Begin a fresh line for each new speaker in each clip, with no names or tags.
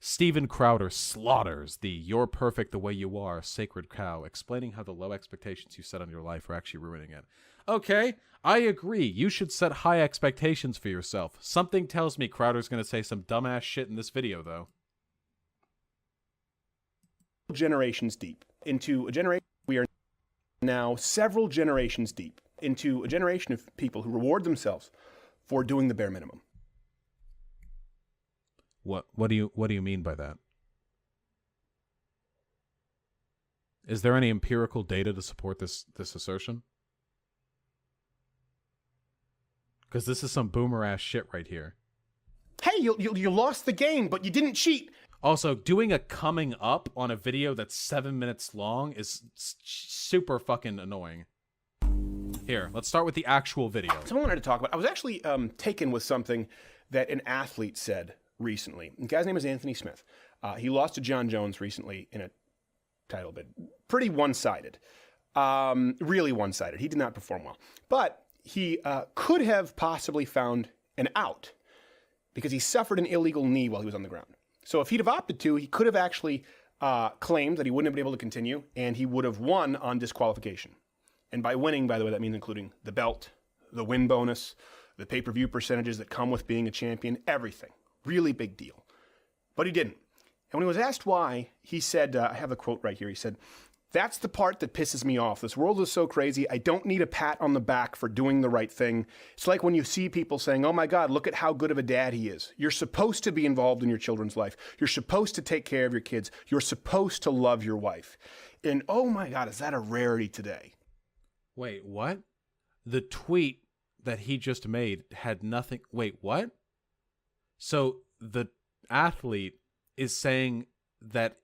Steven Crowder slaughters the "You're perfect the way you are" sacred cow, explaining how the low expectations you set on your life are actually ruining it. Okay, I agree. You should set high expectations for yourself. Something tells me Crowder's going to say some dumbass shit in this video, though.
Generations deep into a generation. We are now several generations deep into a generation of people who reward themselves for doing the bare minimum.
What do you mean by that? Is there any empirical data to support this assertion? Because this is some boomer ass shit right here.
Hey, you lost the game, but you didn't cheat.
Also, doing a coming up on a video that's 7 minutes long is super fucking annoying. Here, let's start with the actual video.
Someone wanted to talk about. I was actually taken with something that an athlete said recently. The guy's name is Anthony Smith. He lost to John Jones recently in a title bid. Pretty one-sided. Really one-sided. He did not perform well. But he could have possibly found an out because he suffered an illegal knee while he was on the ground. So if he'd have opted to, he could have actually claimed that he wouldn't have been able to continue, and he would have won on disqualification. And by winning, by the way, that means including the belt, the win bonus, the pay-per-view percentages that come with being a champion, everything. Really big deal. But he didn't. And when he was asked why, he said, I have a quote right here, he said, "That's the part that pisses me off. This world is so crazy. I don't need a pat on the back for doing the right thing. It's like when you see people saying, oh my God, look at how good of a dad he is. You're supposed to be involved in your children's life. You're supposed to take care of your kids. You're supposed to love your wife." And oh my God, is that a rarity today?
Wait, what? The tweet that he just made had nothing... Wait, what? So the athlete is saying that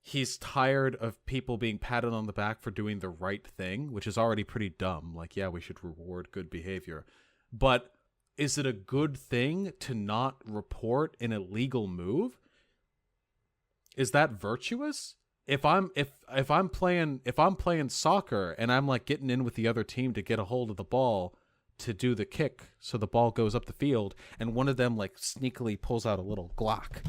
he's tired of people being patted on the back for doing the right thing, which is already pretty dumb. Like, yeah, we should reward good behavior. But is it a good thing to not report an illegal move? Is that virtuous? If I'm playing soccer and I'm like getting in with the other team to get a hold of the ball to do the kick so the ball goes up the field, and one of them like sneakily pulls out a little Glock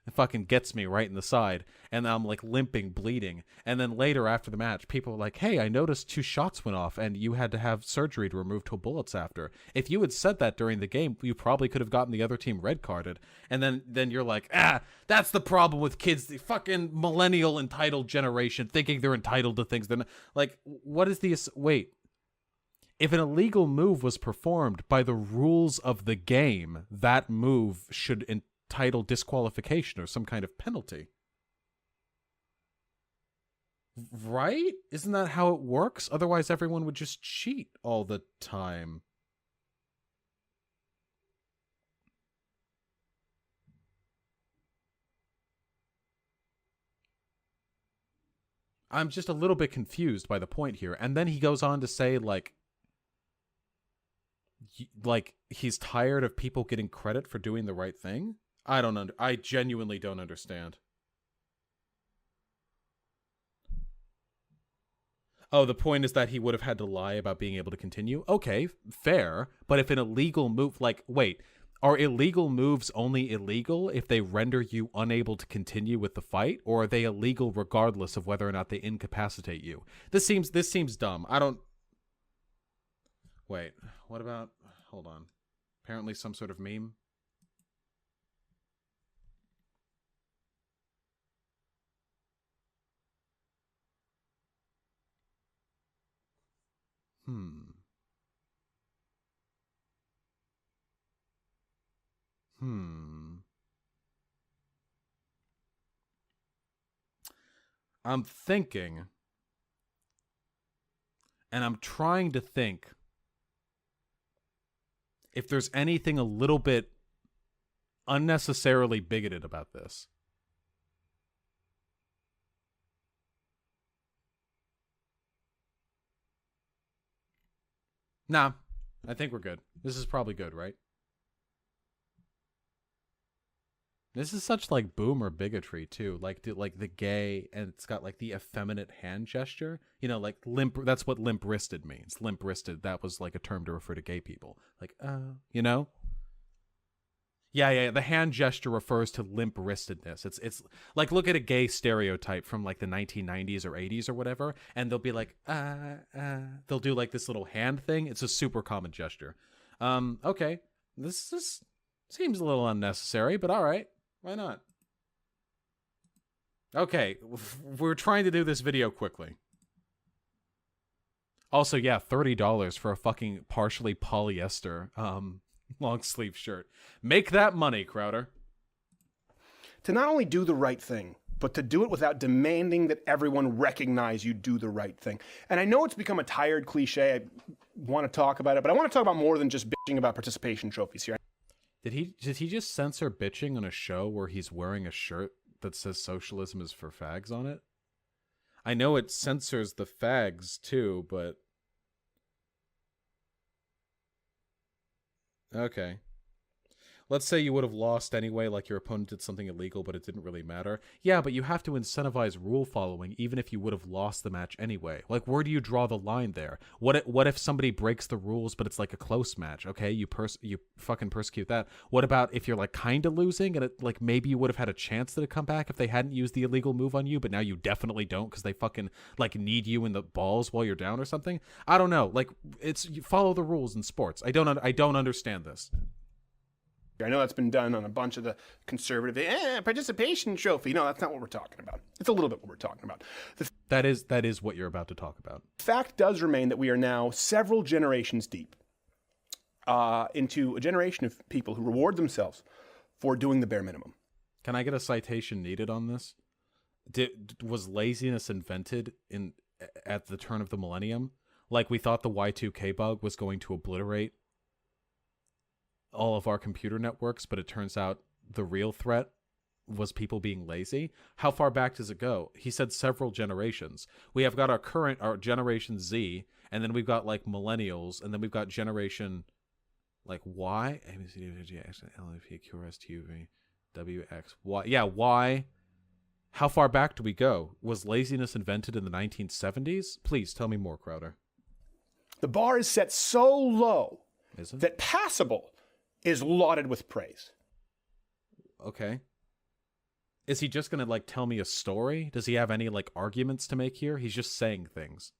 and fucking gets me right in the side, and I'm like limping, bleeding, and then later after the match people are like, "Hey, I noticed 2 shots went off and you had to have surgery to remove 2 bullets after." If you had said that during the game, you probably could have gotten the other team red carded. And then you're like, that's the problem with kids, the fucking millennial entitled generation thinking they're entitled to things. Then like, what is the... Wait, if an illegal move was performed by the rules of the game, that move should entitle disqualification or some kind of penalty. Right? Isn't that how it works? Otherwise, everyone would just cheat all the time. I'm just a little bit confused by the point here. And then he goes on to say, like he's tired of people getting credit for doing the right thing. I genuinely don't understand. Oh, the point is that he would have had to lie about being able to continue? Okay, fair. But if an illegal move, like, wait, are illegal moves only illegal if they render you unable to continue with the fight? Or are they illegal regardless of whether or not they incapacitate you? This seems dumb. I don't... Wait, what about... Hold on. Apparently some sort of meme. I'm thinking, and I'm trying to think if there's anything a little bit unnecessarily bigoted about this. Nah, I think we're good. This is probably good, right? This is such like boomer bigotry too, like the gay, and it's got like the effeminate hand gesture. You know, like limp. That's what limp-wristed means. Limp-wristed. That was like a term to refer to gay people. Like, you know. Yeah. The hand gesture refers to limp-wristedness. It's like, look at a gay stereotype from like the 1990s or 80s or whatever, and they'll be like, they'll do like this little hand thing. It's a super common gesture. Okay, this seems a little unnecessary, but all right, why not? Okay, we're trying to do this video quickly. Also, yeah, $30 for a fucking partially polyester long sleeve shirt. Make that money, Crowder.
To not only do the right thing, but to do it without demanding that everyone recognize you do the right thing. And I know it's become a tired cliche. I want to talk about it, but I want to talk about more than just bitching about participation trophies here.
Did he just censor bitching on a show where he's wearing a shirt that says socialism is for fags on it? I know it censors the fags too, but okay. Let's say you would have lost anyway, like your opponent did something illegal, but it didn't really matter. Yeah, but you have to incentivize rule following even if you would have lost the match anyway. Like, where do you draw the line there? What if somebody breaks the rules, but it's like a close match? Okay, you fucking persecute that. What about if you're like kind of losing and like maybe you would have had a chance to come back if they hadn't used the illegal move on you, but now you definitely don't because they fucking like need you in the balls while you're down or something? I don't know. Like, you follow the rules in sports. I don't understand this.
I know that's been done on a bunch of the conservative participation trophy. No, that's not what we're talking about. It's a little bit what we're talking about.
That is what you're about to talk about.
The fact does remain that we are now several generations deep into a generation of people who reward themselves for doing the bare minimum.
Can I get a citation needed on this? Was laziness invented at the turn of the millennium? Like we thought the Y2K bug was going to obliterate all of our computer networks, but it turns out the real threat was people being lazy. How far back does it go? He said several generations. We have got our generation Z, and then we've got like millennials, and then we've got generation like Y, WX, yeah, Y. How far back do we go? Was laziness invented in the 1970s? Please tell me more, Crowder.
The bar is set so low
Is it?
that passable is lauded with praise.
Okay. Is he just gonna like tell me a story? Does he have any like arguments to make here? He's just saying things.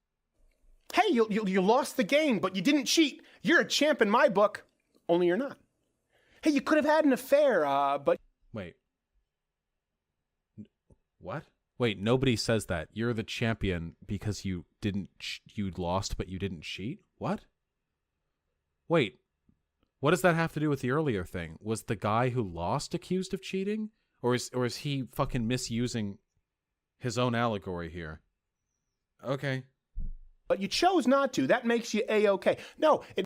Hey, you lost the game, but you didn't cheat. You're a champ in my book. Only you're not. Hey, you could have had an affair, but...
Wait. What? Wait, nobody says that. You're the champion because you lost, but you didn't cheat? What? Wait. What does that have to do with the earlier thing? Was the guy who lost accused of cheating? Or is he fucking misusing his own allegory here? Okay.
But you chose not to. That makes you A-okay. No, it...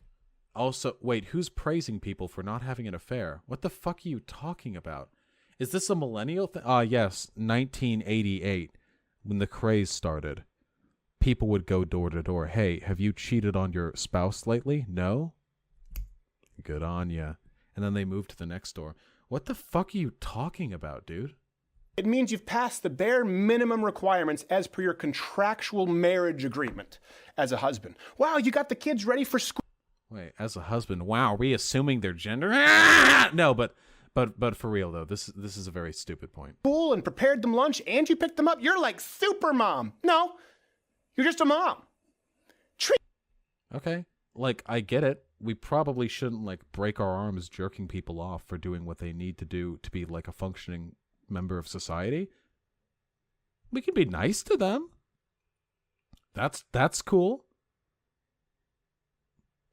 Also, wait, who's praising people for not having an affair? What the fuck are you talking about? Is this a millennial thing? Yes, 1988, when the craze started. People would go door to door. Hey, have you cheated on your spouse lately? No? Good on ya. And then they moved to the next door. What the fuck are you talking about, dude?
It means you've passed the bare minimum requirements as per your contractual marriage agreement as a husband. Wow, you got the kids ready for school.
Wait, as a husband, wow, are we assuming their gender? No, but for real though, this is a very stupid point.
School and prepared them lunch and you picked them up. You're like super mom. No, you're just a mom.
Okay, like I get it. We probably shouldn't like break our arms jerking people off for doing what they need to do to be like a functioning member of society. We can be nice to them. That's cool.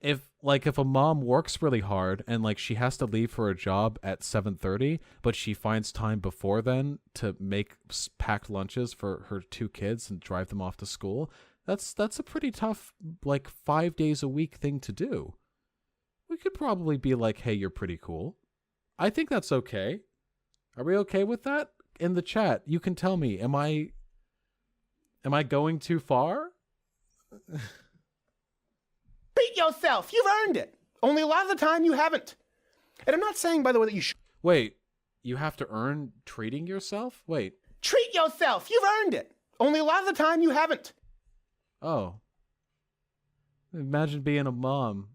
If a mom works really hard and like she has to leave for a job at 7:30, but she finds time before then to make packed lunches for her 2 kids and drive them off to school, that's a pretty tough like 5 days a week thing to do. We could probably be like, hey, you're pretty cool. I think that's okay. Are we okay with that? In the chat, you can tell me, am I going too far?
Treat yourself. You've earned it. Only a lot of the time you haven't. And I'm not saying, by the way, that you should.
Wait, you have to earn treating yourself? Wait.
Treat yourself. You've earned it. Only a lot of the time you haven't.
Oh. Imagine being a mom.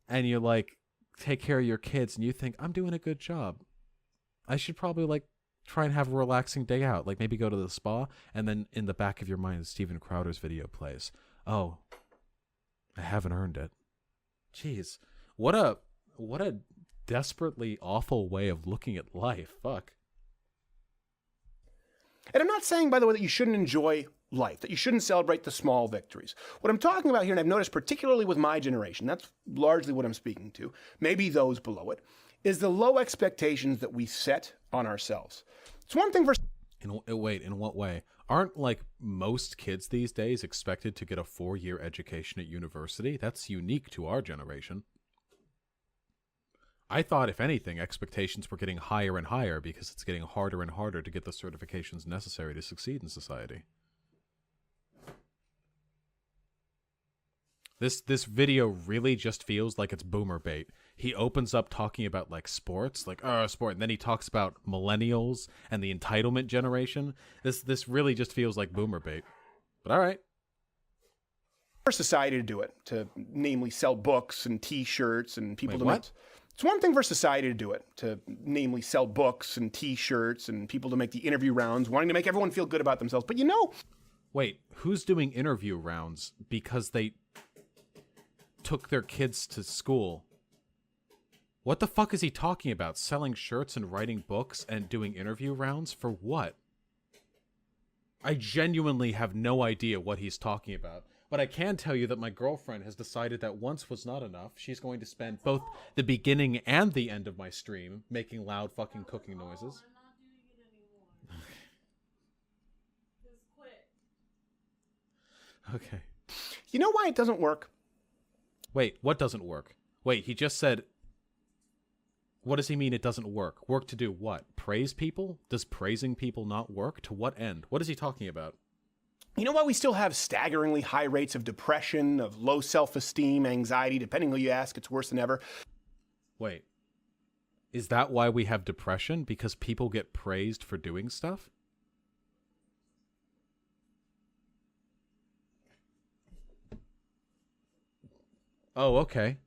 And you're like take care of your kids and you think, I'm doing a good job, I should probably like try and have a relaxing day out, like maybe go to the spa, and then in the back of your mind Steven Crowder's video plays. Oh, I haven't earned it. Jeez, what a desperately awful way of looking at life. Fuck.
And I'm not saying, by the way, that you shouldn't enjoy life, that you shouldn't celebrate the small victories. What I'm talking about here, and I've noticed particularly with my generation, that's largely what I'm speaking to, maybe those below it, is the low expectations that we set on ourselves. It's one thing for...
Wait, in what way? Aren't like most kids these days expected to get a 4-year education at university? That's unique to our generation. I thought, if anything, expectations were getting higher and higher because it's getting harder and harder to get the certifications necessary to succeed in society. This video really just feels like it's boomer bait. He opens up talking about like sports, like sport, and then he talks about millennials and the entitlement generation. This really just feels like boomer bait. But all right.
For society to do it, to namely sell books and T-shirts and people to...
What?
It's one thing for society to do it, to namely sell books and T-shirts and people to make the interview rounds, wanting to make everyone feel good about themselves. But you know...
Wait, who's doing interview rounds because they took their kids to school? What the fuck is he talking about? Selling shirts and writing books and doing interview rounds for what? I genuinely have no idea what he's talking about. But I can tell you that my girlfriend has decided that once was not enough. She's going to spend both the beginning and the end of my stream making loud fucking cooking noises.
I'm not doing it anymore. Just quit.
Okay.
You know why it doesn't work?
Wait, what doesn't work? Wait, he just said... What does he mean it doesn't work? Work to do what? Praise people? Does praising people not work? To what end? What is he talking about?
You know why we still have staggeringly high rates of depression, of low self-esteem, anxiety, depending who you ask, it's worse than ever?
Wait. Is that why we have depression? Because people get praised for doing stuff? Oh, okay.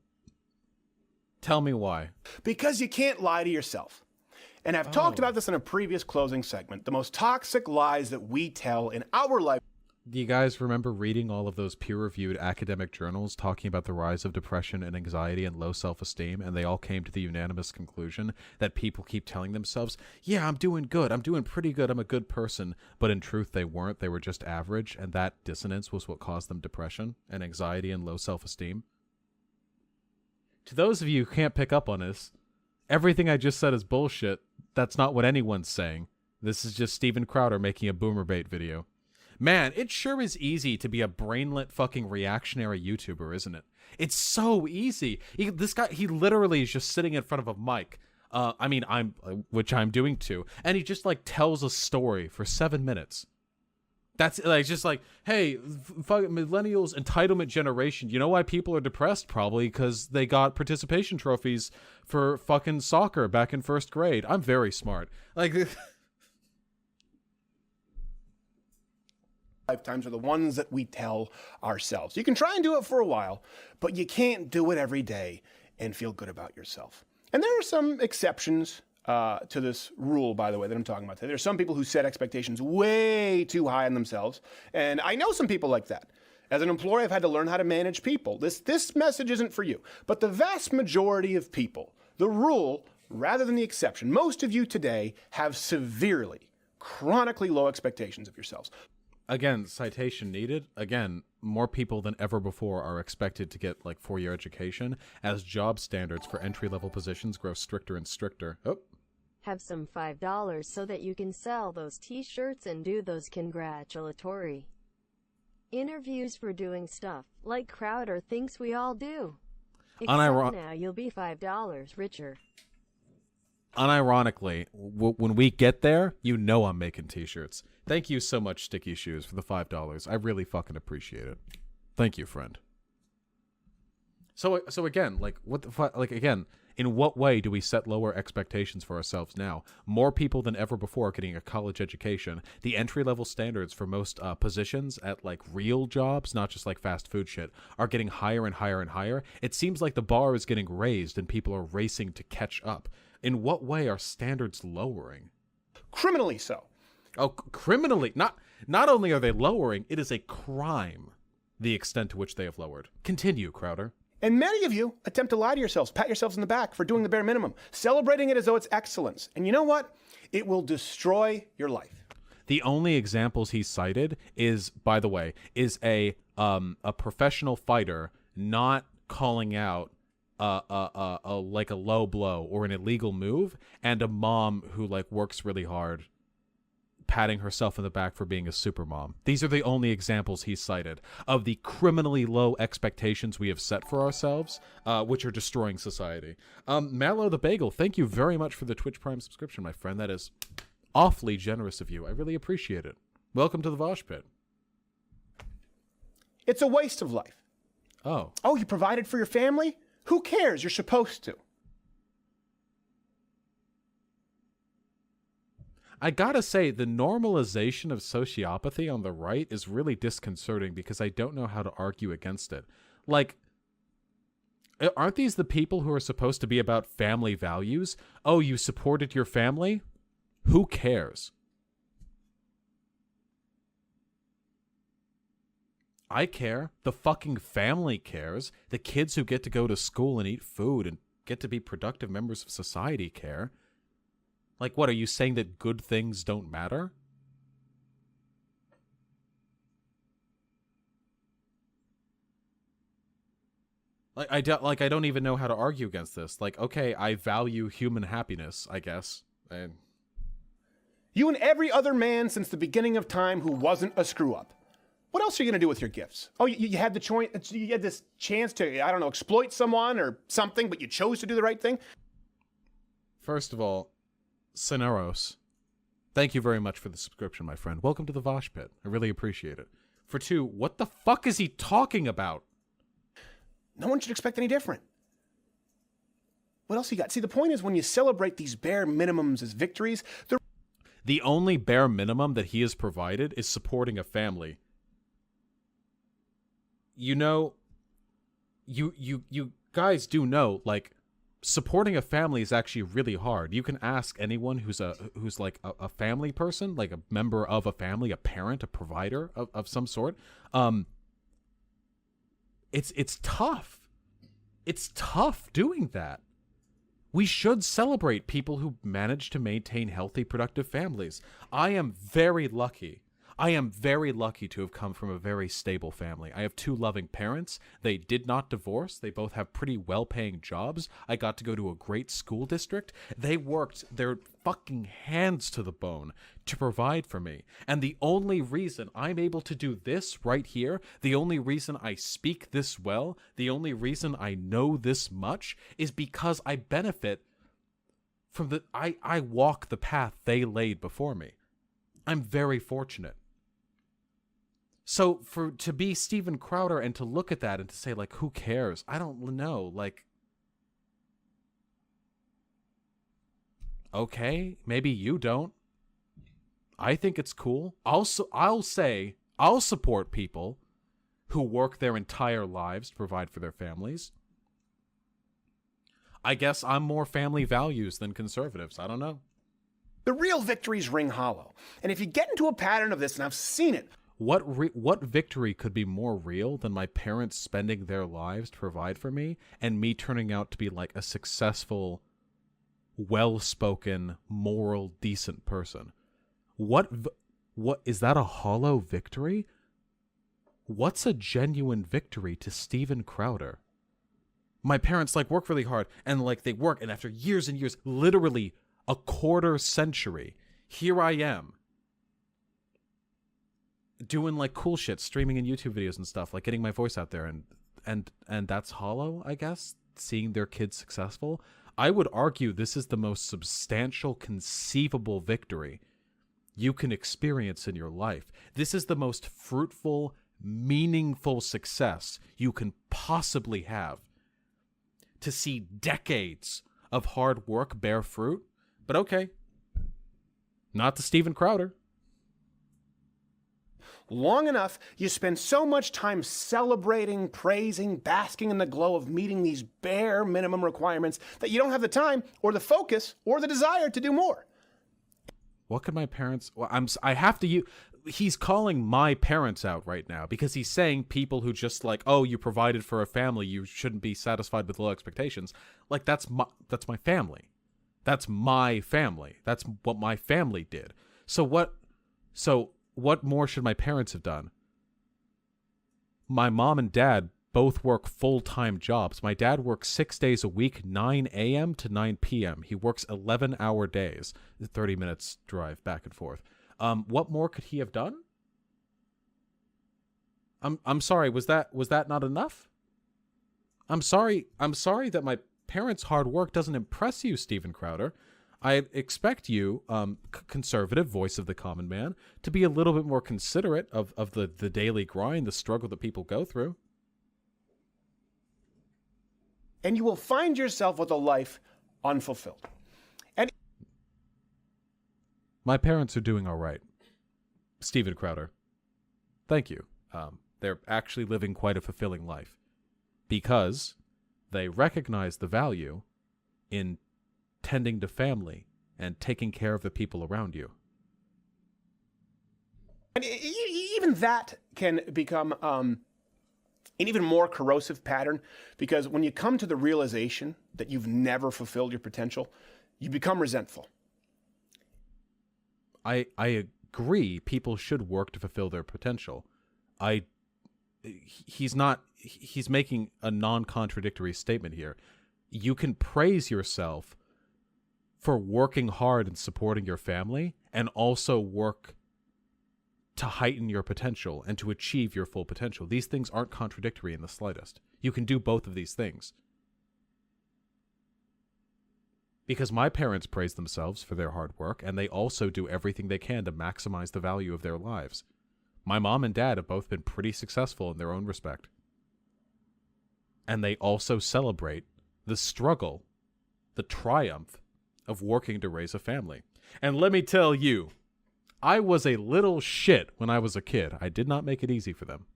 Tell me why.
Because you can't lie to yourself. And I've talked about this in a previous closing segment. The most toxic lies that we tell in our life.
Do you guys remember reading all of those peer-reviewed academic journals talking about the rise of depression and anxiety and low self-esteem, and they all came to the unanimous conclusion that people keep telling themselves, yeah, I'm doing good, I'm doing pretty good, I'm a good person, but in truth they weren't, they were just average, and that dissonance was what caused them depression and anxiety and low self-esteem? To those of you who can't pick up on this, everything I just said is bullshit. That's not what anyone's saying. This is just Steven Crowder making a boomer bait video. Man, it sure is easy to be a brainlet fucking reactionary YouTuber, isn't it? It's so easy. This guy, he literally is just sitting in front of a mic. Which I'm doing too. And he just like tells a story for 7 minutes. That's like just like, hey, millennials, entitlement generation. You know why people are depressed? Probably because they got participation trophies for fucking soccer back in first grade. I'm very smart. Like,
lifetimes are the ones that we tell ourselves. You can try and do it for a while, but you can't do it every day and feel good about yourself. And there are some exceptions to this rule, by the way, that I'm talking about today. There are some people who set expectations way too high on themselves, and I know some people like that. As an employee, I've had to learn how to manage people. This message isn't for you. But the vast majority of people, the rule rather than the exception, most of you today have severely, chronically low expectations of yourselves.
Again, citation needed. Again, more people than ever before are expected to get like 4-year education as job standards for entry-level positions grow stricter and stricter. Oh.
Have some $5 so that you can sell those t-shirts and do those congratulatory interviews for doing stuff like Crowder thinks we all do. Except now you'll be $5 richer.
Unironically, when we get there, you know I'm making t-shirts. Thank you so much, Sticky Shoes, for the $5. I really fucking appreciate it. Thank you, friend. So again, like, what the fuck? Like, again, In what way do we set lower expectations for ourselves now? More people than ever before are getting a college education. The entry-level standards for most positions at like real jobs, not just like fast food shit, are getting higher and higher and higher. It seems like the bar is getting raised and people are racing to catch up. In what way are standards lowering?
Criminally so.
Oh, criminally. Not only are they lowering, it is a crime, the extent to which they have lowered. Continue, Crowder.
And many of you attempt to lie to yourselves, pat yourselves in the back for doing the bare minimum, celebrating it as though it's excellence. And you know what? It will destroy your life.
The only examples he cited is, by the way, is a professional fighter not calling out like a low blow or an illegal move, and a mom who like works really hard, patting herself in the back for being a super mom. These are the only examples he cited of the criminally low expectations we have set for ourselves, which are destroying society. Mallow the Bagel, thank you very much for the Twitch Prime subscription, my friend. That is awfully generous of you. I really appreciate it. Welcome to the Vosh Pit.
It's a waste of life.
Oh,
you provided for your family? Who cares? You're supposed to.
I gotta say, the normalization of sociopathy on the right is really disconcerting because I don't know how to argue against it. Like, aren't these the people who are supposed to be about family values? Oh, you supported your family? Who cares? I care. The fucking family cares. The kids who get to go to school and eat food and get to be productive members of society care. Like, what, are you saying that good things don't matter? I don't even know how to argue against this. Like, okay, I value human happiness, I guess. And
You and every other man since the beginning of time who wasn't a screw-up. What else are you going to do with your gifts? Oh, you had the choice. You had this chance to, I don't know, exploit someone or something, but you chose to do the right thing?
First of all, Sonoros, thank you very much for the subscription, my friend. Welcome to the Vosh Pit. I really appreciate it. For two, what the fuck is he talking about?
No one should expect any different. What else you got? See, the point is when you celebrate these bare minimums as victories,
the only bare minimum that he has provided is supporting a family. You know, you guys do know, like, supporting a family is actually really hard. You can ask anyone who's like a family person, like a member of a family, a parent, a provider of some sort. It's tough. It's tough doing that. We should celebrate people who manage to maintain healthy, productive families. I am very lucky. I am very lucky to have come from a very stable family. I have two loving parents. They did not divorce. They both have pretty well-paying jobs. I got to go to a great school district. They worked their fucking hands to the bone to provide for me. And the only reason I'm able to do this right here, the only reason I speak this well, the only reason I know this much is because I benefit from I walk the path they laid before me. I'm very fortunate. So to be Steven Crowder and to look at that and to say, like, who cares? I don't know. Like, okay, maybe you don't. I think it's cool. I'll support people who work their entire lives to provide for their families. I guess I'm more family values than conservatives. I don't know.
The real victories ring hollow. And if you get into a pattern of this, and I've seen it,
what victory could be more real than my parents spending their lives to provide for me and me turning out to be like a successful, well-spoken, moral, decent person? What is that, a hollow victory? What's a genuine victory to Steven Crowder? My parents like work really hard and like they work, and after years and years, literally a quarter century, here I am doing like cool shit, streaming in YouTube videos and stuff, like getting my voice out there, and that's hollow, I guess, seeing their kids successful. I would argue this is the most substantial conceivable victory you can experience in your life. This is the most fruitful, meaningful success you can possibly have. To see decades of hard work bear fruit. But okay. Not to Steven Crowder.
Long enough, you spend so much time celebrating, praising, basking in the glow of meeting these bare minimum requirements that you don't have the time or the focus or the desire to do more.
What could my parents... Well, I have to use... He's calling my parents out right now because he's saying people who just like, oh, you provided for a family, you shouldn't be satisfied with low expectations. Like, that's my family. That's my family. That's what my family did. So what more should my parents have done? My mom and dad both work full-time jobs. My dad works 6 days a week, 9 a.m. to 9 p.m. He works 11-hour days, 30 minutes drive back and forth. What more could he have done? I'm sorry, was that not enough? I'm sorry that my parents' hard work doesn't impress you, Steven Crowder. I expect you, conservative voice of the common man, to be a little bit more considerate of the daily grind, the struggle that people go through.
And you will find yourself with a life unfulfilled. And
my parents are doing all right. Steven Crowder. Thank you. They're actually living quite a fulfilling life because they recognize the value in tending to family and taking care of the people around you.
And even that can become an even more corrosive pattern, because when you come to the realization that you've never fulfilled your potential, you become resentful.
I agree people should work to fulfill their potential. He's making a non-contradictory statement here. You can praise yourself for working hard and supporting your family and also work to heighten your potential and to achieve your full potential. These things aren't contradictory in the slightest. You can do both of these things. Because my parents praise themselves for their hard work, and they also do everything they can to maximize the value of their lives. My mom and dad have both been pretty successful in their own respect. And they also celebrate the struggle, the triumph of working to raise a family. And let me tell you, I was a little shit when I was a kid. I did not make it easy for them.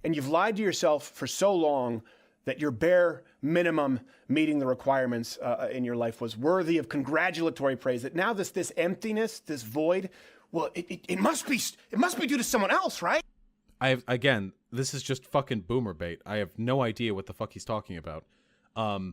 And you've lied to yourself for so long that your bare minimum meeting the requirements in your life was worthy of congratulatory praise, that now this emptiness, this void, well, it must be due to someone else, right?
Again, this is just fucking boomer bait. I have no idea what the fuck he's talking about. I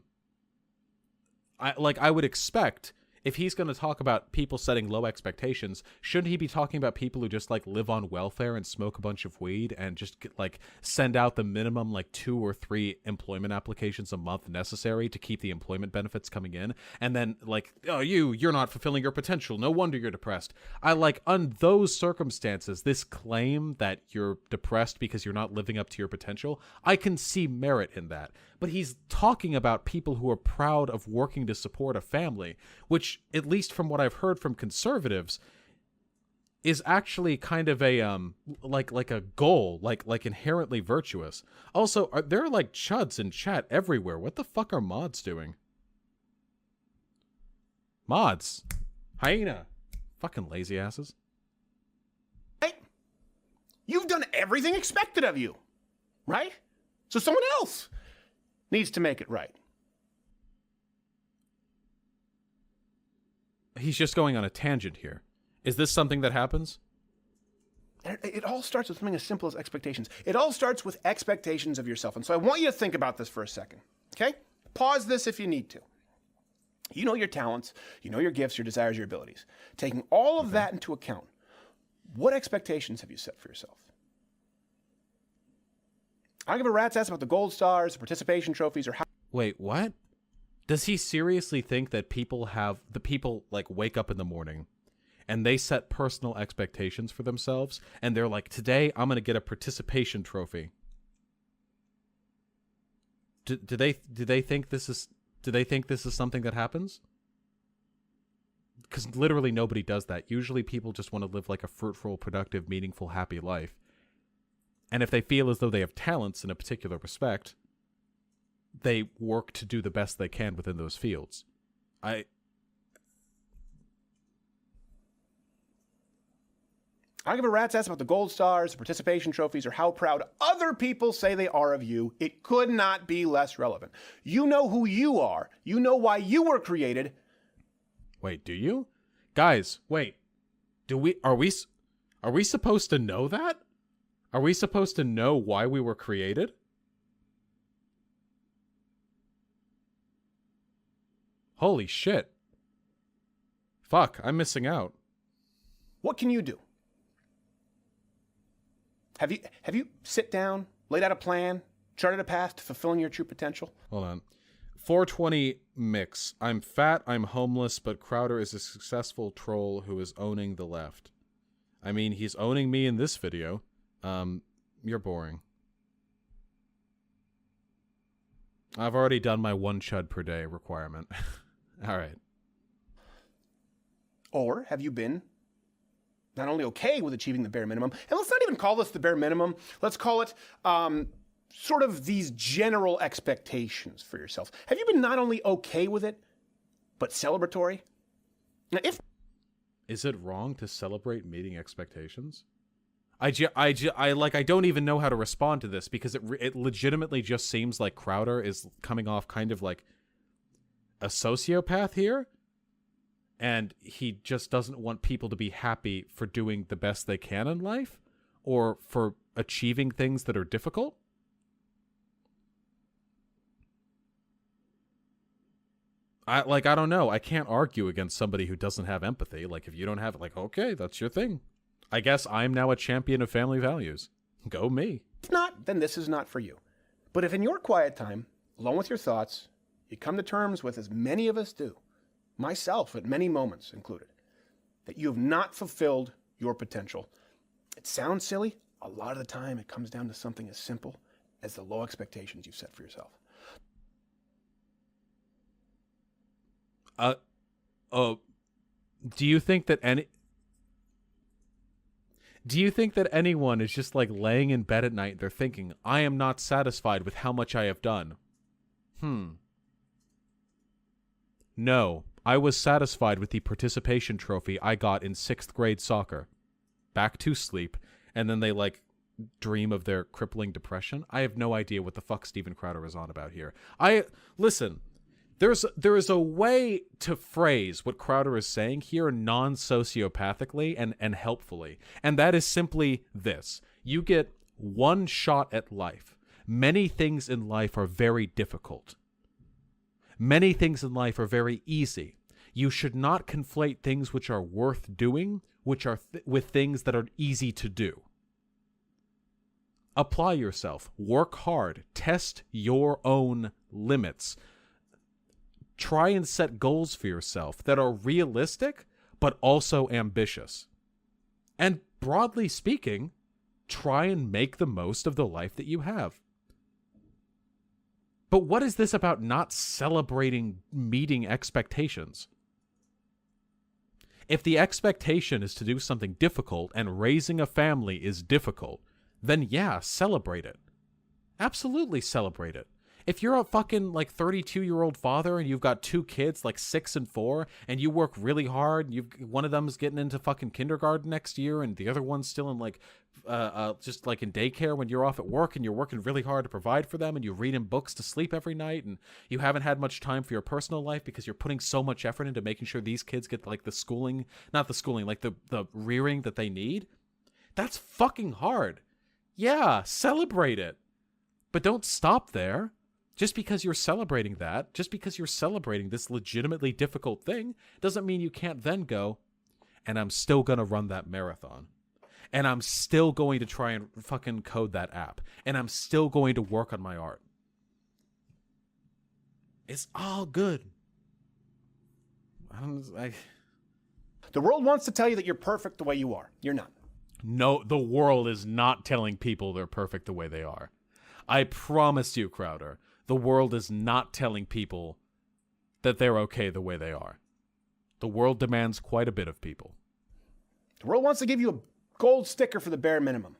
would expect if he's going to talk about people setting low expectations, shouldn't he be talking about people who just like live on welfare and smoke a bunch of weed and just like send out the minimum like 2 or 3 employment applications a month necessary to keep the employment benefits coming in? And then like, oh, you're not fulfilling your potential. No wonder you're depressed. On those circumstances, this claim that you're depressed because you're not living up to your potential, I can see merit in that. But he's talking about people who are proud of working to support a family, which, at least from what I've heard from conservatives, is actually kind of a like a goal, like inherently virtuous. Also, there are like chuds in chat everywhere. What the fuck are mods doing? Mods, hyena, fucking lazy asses.
Right? You've done everything expected of you, right? So someone else needs to make it right.
He's just going on a tangent here. Is this something that happens?
It all starts with something as simple as expectations. It all starts with expectations of yourself. And so I want you to think about this for a second, okay? Pause this if you need to. You know your talents, you know your gifts, your desires, your abilities. Taking all of that into account, what expectations have you set for yourself? I don't give a rat's ass about the gold stars, the participation trophies, or how...
Wait, what? Does he seriously think that people like wake up in the morning and they set personal expectations for themselves and they're like, today I'm going to get a participation trophy? Do they think this is something that happens? Because literally nobody does that. Usually people just want to live like a fruitful, productive, meaningful, happy life. And if they feel as though they have talents in a particular respect, they work to do the best they can within those fields. I
I don't give a rat's ass about the gold stars, the participation trophies, or how proud other people say they are of you. It could not be less relevant. You know who you are. You know why you were created.
Wait, do you? Guys, wait. Are we supposed to know that? Are we supposed to know why we were created? Holy shit. Fuck, I'm missing out.
What can you do? Have you sit down, laid out a plan, charted a path to fulfilling your true potential?
Hold on. 420 mix. I'm fat, I'm homeless, but Crowder is a successful troll who is owning the left. I mean, he's owning me in this video. You're boring. I've already done my 1 chud per day requirement. All right.
Or have you been not only okay with achieving the bare minimum, and let's not even call this the bare minimum, let's call it sort of these general expectations for yourself. Have you been not only okay with it, but celebratory? Now,
Is it wrong to celebrate meeting expectations? I don't even know how to respond to this because it legitimately just seems like Crowder is coming off kind of like a sociopath here. And he just doesn't want people to be happy for doing the best they can in life or for achieving things that are difficult. I don't know. I can't argue against somebody who doesn't have empathy. Like, if you don't have it, like, okay, that's your thing. I guess I'm now a champion of family values. Go me.
If not, then this is not for you. But if in your quiet time, alone with your thoughts, you come to terms with, as many of us do, myself at many moments included, that you have not fulfilled your potential. It sounds silly. A lot of the time it comes down to something as simple as the low expectations you've set for yourself.
Do you think that anyone is just like laying in bed at night, they're thinking, I am not satisfied with how much I have done? No, I was satisfied with the participation trophy I got in 6th grade soccer. Back to sleep, and then they like dream of their crippling depression. I have no idea what the fuck Steven Crowder is on about here. Listen, there is a way to phrase what Crowder is saying here non-sociopathically and helpfully, and that is simply this. You get one shot at life. Many things in life are very difficult. Many things in life are very easy. You should not conflate things which are worth doing, which are with things that are easy to do. Apply yourself. Work hard. Test your own limits. Try and set goals for yourself that are realistic, but also ambitious. And broadly speaking, try and make the most of the life that you have. But what is this about not celebrating meeting expectations? If the expectation is to do something difficult and raising a family is difficult, then yeah, celebrate it. Absolutely celebrate it. If you're a fucking like 32-year-old father and you've got 2 kids like 6 and 4 and you work really hard, one of them is getting into fucking kindergarten next year and the other one's still in like just like in daycare when you're off at work and you're working really hard to provide for them and you're reading books to sleep every night and you haven't had much time for your personal life because you're putting so much effort into making sure these kids get like the rearing that they need. That's fucking hard. Yeah, celebrate it. But don't stop there. Just because you're celebrating that, just because you're celebrating this legitimately difficult thing, doesn't mean you can't then go, and I'm still going to run that marathon. And I'm still going to try and fucking code that app. And I'm still going to work on my art. It's all good.
The world wants to tell you that you're perfect the way you are. You're not.
No, the world is not telling people they're perfect the way they are. I promise you, Crowder. The world is not telling people that they're okay the way they are. The world demands quite a bit of people.
The world wants to give you a gold sticker for the bare minimum.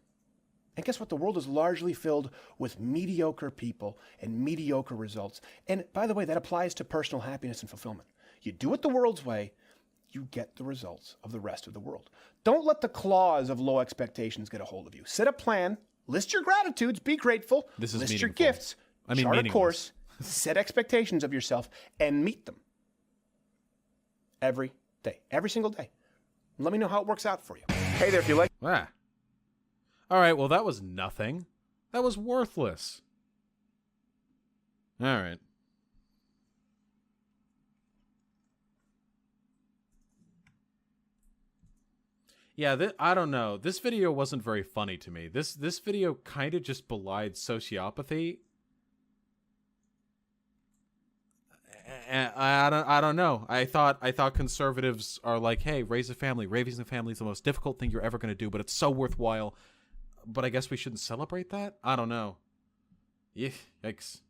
And guess what? The world is largely filled with mediocre people and mediocre results. And by the way, that applies to personal happiness and fulfillment. You do it the world's way, you get the results of the rest of the world. Don't let the claws of low expectations get a hold of you. Set a plan, list your gratitudes, be grateful,
This is
list your
meaningful.
gifts,
I mean,
chart a
meaningless.
course, set expectations of yourself, and meet them every day, every single day. Let me know how it works out for you. Hey there, if you like.
Ah. All right, well, that was nothing. That was worthless. All right. Yeah, I don't know. This video wasn't very funny to me. This video kind of just belied sociopathy. I don't know. I thought conservatives are like, hey, raise a family. Raising a family is the most difficult thing you're ever going to do, but it's so worthwhile. But I guess we shouldn't celebrate that? I don't know. Yikes.